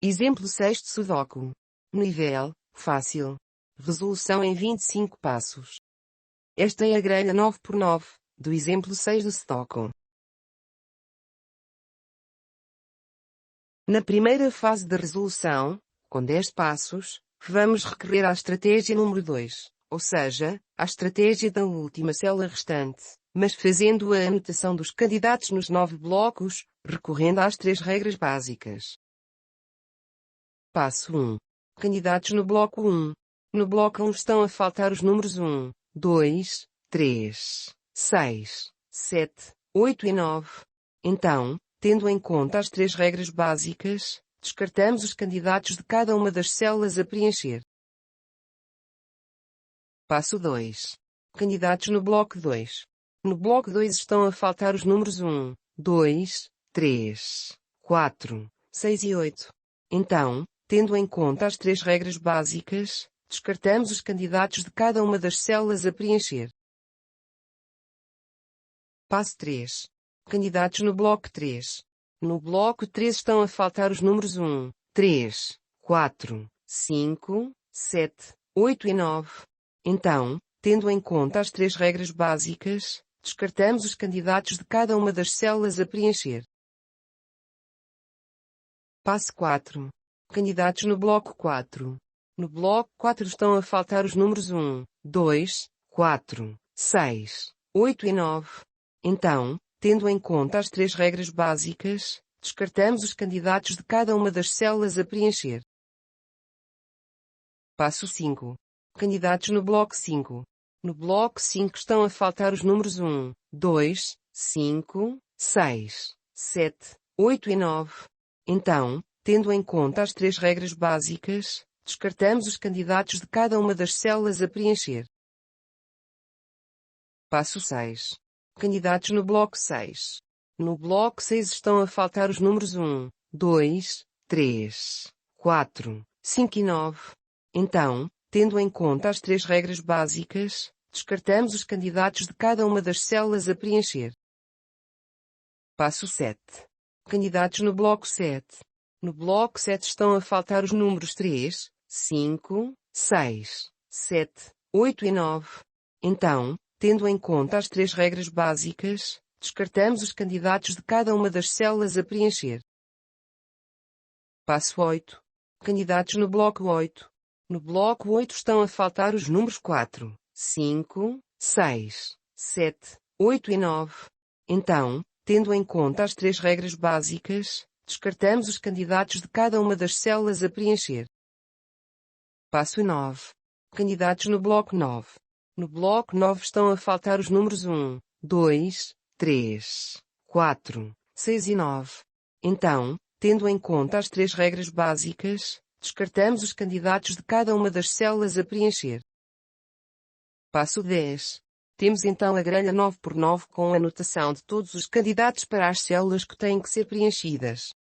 Exemplo 6 de Sudoku. Nível: fácil. Resolução em 25 passos. Esta é a grelha 9x9, do exemplo 6 de Sudoku. Na primeira fase da resolução, com 10 passos, vamos recorrer à estratégia número 2, ou seja, à estratégia da última célula restante, mas fazendo a anotação dos candidatos nos 9 blocos, recorrendo às 3 regras básicas. Passo 1. Candidatos no bloco 1. No bloco 1 estão a faltar os números 1, 2, 3, 6, 7, 8 e 9. Então, tendo em conta as 3 regras básicas, descartamos os candidatos de cada uma das células a preencher. Passo 2. Candidatos no bloco 2. No bloco 2 estão a faltar os números 1, 2, 3, 4, 6 e 8. Então, tendo em conta as 3 regras básicas, descartamos os candidatos de cada uma das células a preencher. Passo 3. Candidatos no bloco 3. No bloco 3 estão a faltar os números 1, 3, 4, 5, 7, 8 e 9. Então, tendo em conta as 3 regras básicas, descartamos os candidatos de cada uma das células a preencher. Passo 4. Candidatos no bloco 4. No bloco 4 estão a faltar os números 1, 2, 4, 6, 8 e 9. Então, tendo em conta as 3 regras básicas, descartamos os candidatos de cada uma das células a preencher. Passo 5. Candidatos no bloco 5. No bloco 5 estão a faltar os números 1, 2, 5, 6, 7, 8 e 9. Então, tendo em conta as 3 regras básicas, descartamos os candidatos de cada uma das células a preencher. Passo 6. Candidatos no bloco 6. No bloco 6 estão a faltar os números 1, 2, 3, 4, 5 e 9. Então, tendo em conta as 3 regras básicas, descartamos os candidatos de cada uma das células a preencher. Passo 7. Candidatos no bloco 7. No bloco 7 estão a faltar os números 3, 5, 6, 7, 8 e 9. Então, tendo em conta as 3 regras básicas, descartamos os candidatos de cada uma das células a preencher. Passo 8. Candidatos no bloco 8. No bloco 8 estão a faltar os números 4, 5, 6, 7, 8 e 9. Então, tendo em conta as 3 regras básicas, descartamos os candidatos de cada uma das células a preencher. Passo 9. Candidatos no bloco 9. No bloco 9 estão a faltar os números 1, 2, 3, 4, 6 e 9. Então, tendo em conta as 3 regras básicas, descartamos os candidatos de cada uma das células a preencher. Passo 10. Temos então a grelha 9x9 com a anotação de todos os candidatos para as células que têm que ser preenchidas.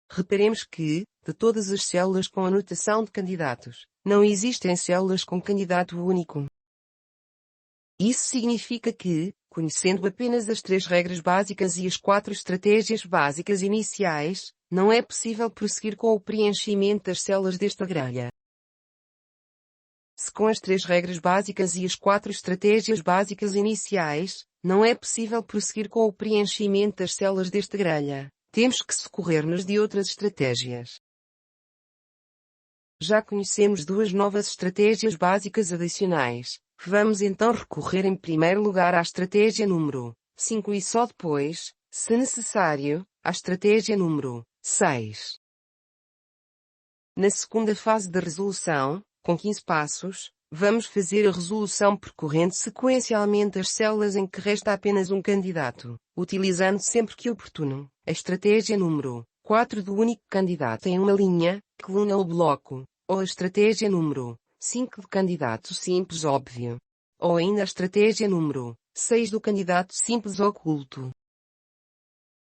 Reparemos que, de todas as células com anotação de candidatos, não existem células com candidato único. Isso significa que, conhecendo apenas as 3 regras básicas e as 4 estratégias básicas iniciais, não é possível prosseguir com o preenchimento das células desta grelha. Se com as 3 regras básicas e as 4 estratégias básicas iniciais, não é possível prosseguir com o preenchimento das células desta grelha, temos que socorrer-nos de outras estratégias. Já conhecemos 2 novas estratégias básicas adicionais. Vamos então recorrer em primeiro lugar à estratégia número 5 e só depois, se necessário, à estratégia número 6. Na segunda fase da resolução, com 15 passos, vamos fazer a resolução percorrendo sequencialmente as células em que resta apenas um candidato, utilizando sempre que oportuno, a estratégia número 4 do único candidato em uma linha, coluna ou bloco, ou a estratégia número 5 do candidato simples óbvio. Ou ainda a estratégia número 6 do candidato simples oculto.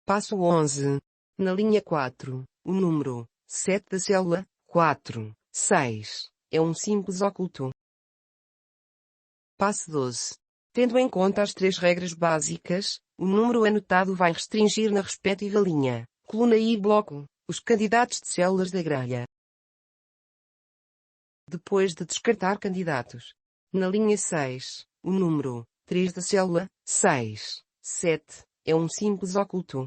Passo 11. Na linha 4, o número 7 da célula 4, 6, é um simples oculto. Passo 12. Tendo em conta as 3 regras básicas, o número anotado vai restringir na respectiva linha, Coluna I bloco, os candidatos de células da grelha. Depois de descartar candidatos. Na linha 6, o número 3 da célula 6, 7, é um simples oculto.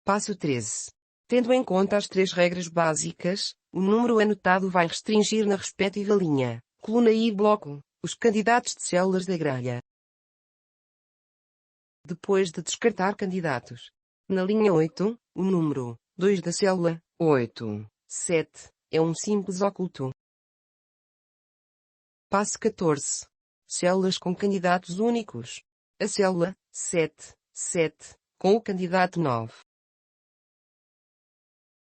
Passo 13. Tendo em conta as 3 regras básicas, o número anotado vai restringir na respectiva linha. Coluna I bloco, os candidatos de células da grelha. Depois de descartar candidatos. Na linha 8, o número 2 da célula 8, 7, é um simples oculto. Passo 14. Células com candidatos únicos. A célula 7, 7, com o candidato 9.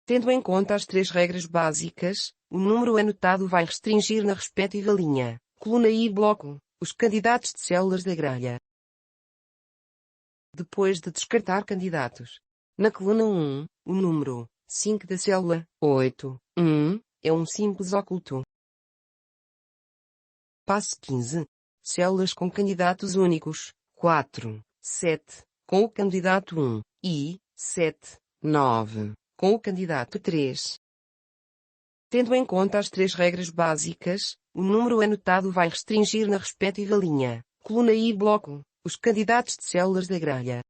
Tendo em conta as 3 regras básicas, o número anotado vai restringir na respectiva linha. Coluna I bloco, os candidatos de células da grelha. Depois de descartar candidatos. Na coluna 1, o número 5 da célula 8, 1, é um simples oculto. Passo 15. Células com candidatos únicos. 4, 7, com o candidato 1, e 7, 9, com o candidato 3. Tendo em conta as 3 regras básicas, o número anotado vai restringir na respectiva linha. Coluna I bloco, os candidatos de células da grelha.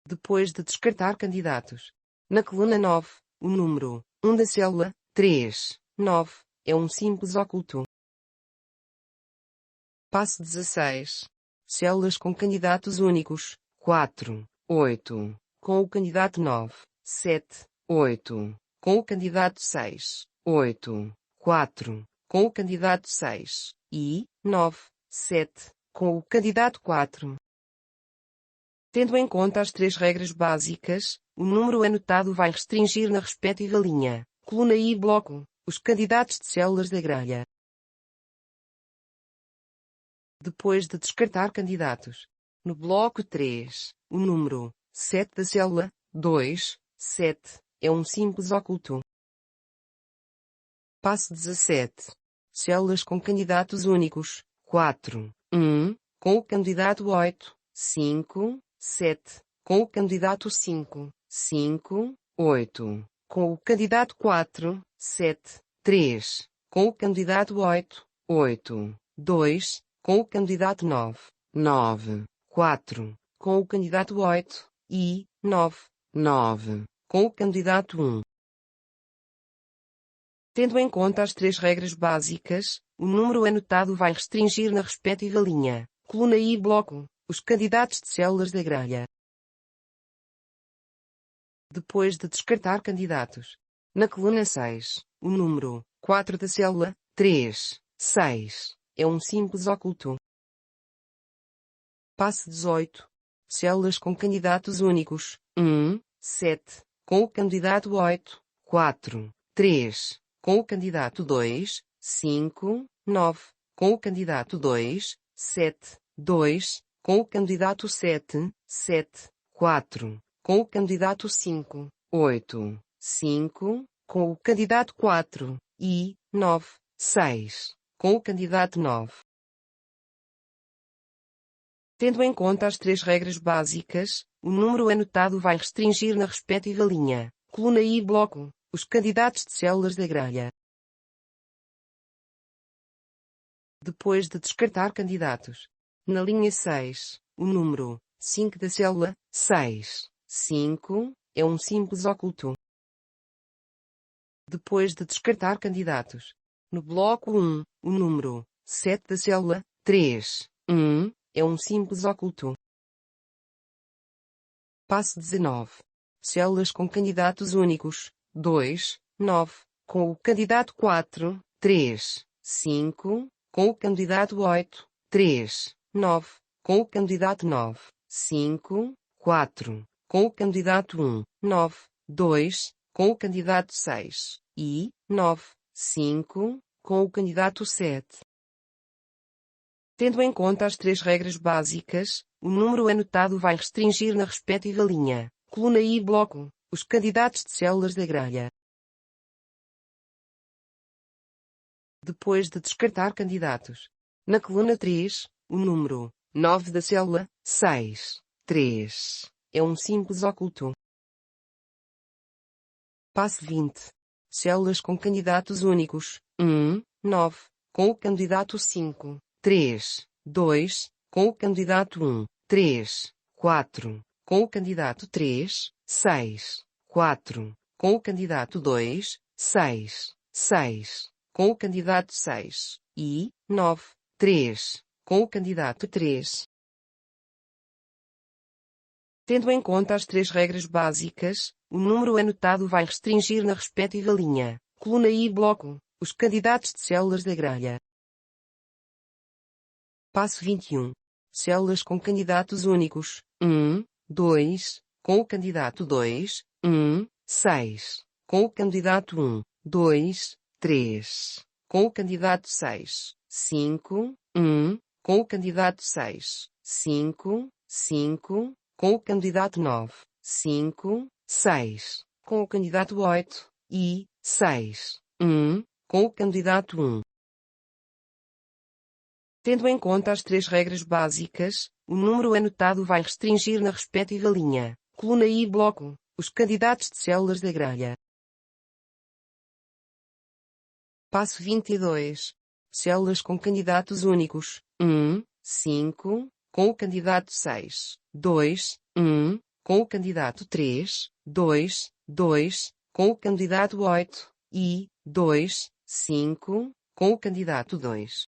Depois de descartar candidatos. Na coluna 9, o número 1 da célula 3, 9, é um simples oculto. Passo 16. Células com candidatos únicos. 4, 8, com o candidato 9, 7, 8, com o candidato 6, 8, 4, com o candidato 6, e 9, 7, com o candidato 4. Tendo em conta as 3 regras básicas, o número anotado vai restringir na respectiva linha. Coluna I bloco, os candidatos de células da grelha. Depois de descartar candidatos. No bloco 3, o número 7 da célula 2, 7, é um simples oculto. Passo 17. Células com candidatos únicos. 4, 1, com o candidato 8, 5, 7, com o candidato 5, 5, 8, com o candidato 4, 7, 3, com o candidato 8, 8, 2, com o candidato 9, 9, 4, com o candidato 8, e 9, 9, com o candidato 1. Tendo em conta as 3 regras básicas, o número anotado vai restringir na respectiva linha. Coluna I bloco, os candidatos de células da grelha. Depois de descartar candidatos. Na coluna 6, o número 4 da célula 3, 6, é um simples oculto. Passo 18. Células com candidatos únicos. 1, 7, com o candidato 8, 4, 3, com o candidato 2, 5, 9, com o candidato 2, 7, 2, com o candidato 7, 7, 4, com o candidato 5, 8, 5, com o candidato 4, e 9, 6, com o candidato 9. Tendo em conta as 3 regras básicas, o número anotado vai restringir na respectiva linha. Coluna I bloco, os candidatos de células da grelha. Depois de descartar candidatos. Na linha 6, o número 5 da célula 6, 5, é um simples oculto. Depois de descartar candidatos. No bloco 1, o número 7 da célula 3, 1, é um simples oculto. Passo 19. Células com candidatos únicos. 2, 9, com o candidato 4, 3, 5, com o candidato 8, 3, 9, com o candidato 9, 5, 4, com o candidato 1, 9, 2, com o candidato 6, e 9, 5, com o candidato 7. Tendo em conta as 3 regras básicas, o número anotado vai restringir na respectiva linha. Coluna I bloco, os candidatos de células da grelha. Depois de descartar candidatos. Na coluna 3, o número 9 da célula 6, 3, é um simples oculto. Passo 20. Células com candidatos únicos. 1, 9, com o candidato 5, 3, 2, com o candidato 1, 3, 4, com o candidato 3, 6, 4, com o candidato 2, 6, 6, com o candidato 6, e 9, 3, com o candidato 3. Tendo em conta as três regras básicas, o número anotado vai restringir na respectiva linha, coluna e bloco, os candidatos de células da grelha. Passo 21. Células com candidatos únicos. 1, 2, com o candidato 2, 1, 6, com o candidato 1, 2, 3, com o candidato 6, 5, 1, com o candidato 6, 5, 5, com o candidato 9, 5, 6, com o candidato 8, e 6, 1, com o candidato 1. Tendo em conta as três regras básicas, o número anotado vai restringir na respectiva linha, coluna e bloco, os candidatos de células da grelha. Passo 22. Células com candidatos únicos. 1, 5, com o candidato 6, 2, 1, com o candidato 3, 2, 2, com o candidato 8, e 2, 5, com o candidato 2.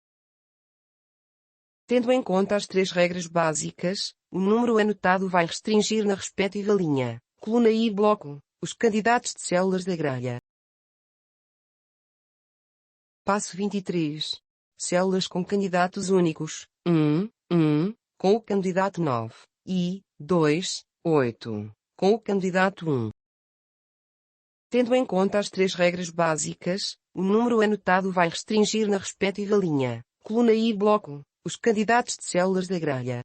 Tendo em conta as três regras básicas, o número anotado vai restringir na respectiva linha, coluna e bloco, os candidatos de células da grelha. Passo 23. Células com candidatos únicos. 1, 1, com o candidato 9, e 2, 8, com o candidato 1. Tendo em conta as três regras básicas, o número anotado vai restringir na respectiva linha, coluna e bloco, os candidatos de células da grelha.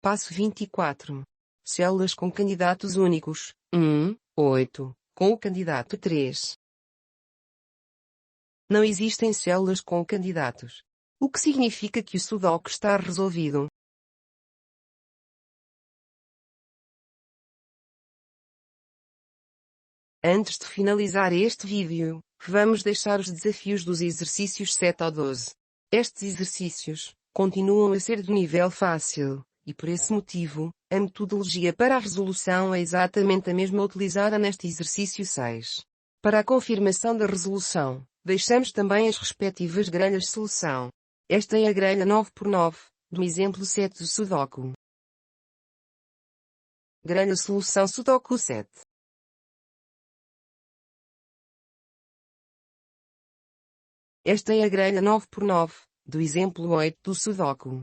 Passo 24. Células com candidatos únicos. 1, 8, com o candidato 3. Não existem células com candidatos. O que significa que o sudoku está resolvido. Antes de finalizar este vídeo, vamos deixar os desafios dos exercícios 7 ao 12. Estes exercícios continuam a ser de nível fácil, e por esse motivo, a metodologia para a resolução é exatamente a mesma utilizada neste exercício 6. Para a confirmação da resolução, deixamos também as respectivas grelhas de solução. Esta é a grelha 9x9, do exemplo 7 do Sudoku. Grelha solução Sudoku 7. Esta é a grelha 9x9, do exemplo 8 do Sudoku.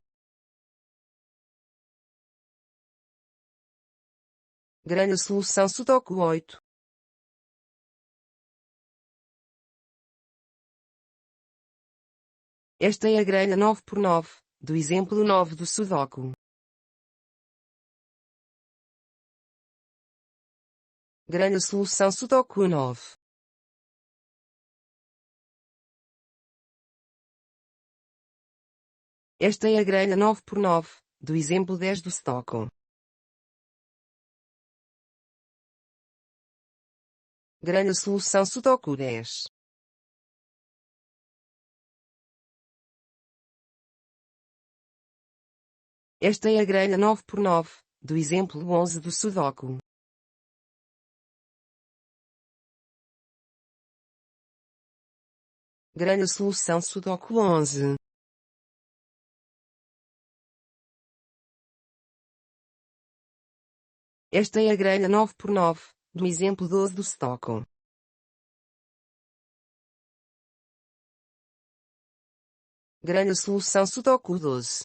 Grelha solução Sudoku 8. Esta é a grelha 9x9, do exemplo 9 do Sudoku. Grelha solução Sudoku 9. Esta é a grelha 9x9, do exemplo 10 do Sudoku. Grelha solução Sudoku 10. Esta é a grelha 9x9, do exemplo 11 do Sudoku. Grelha solução Sudoku 11. Esta é a grelha 9x9, do exemplo 12 do Sudoku. Grelha solução Sudoku 12.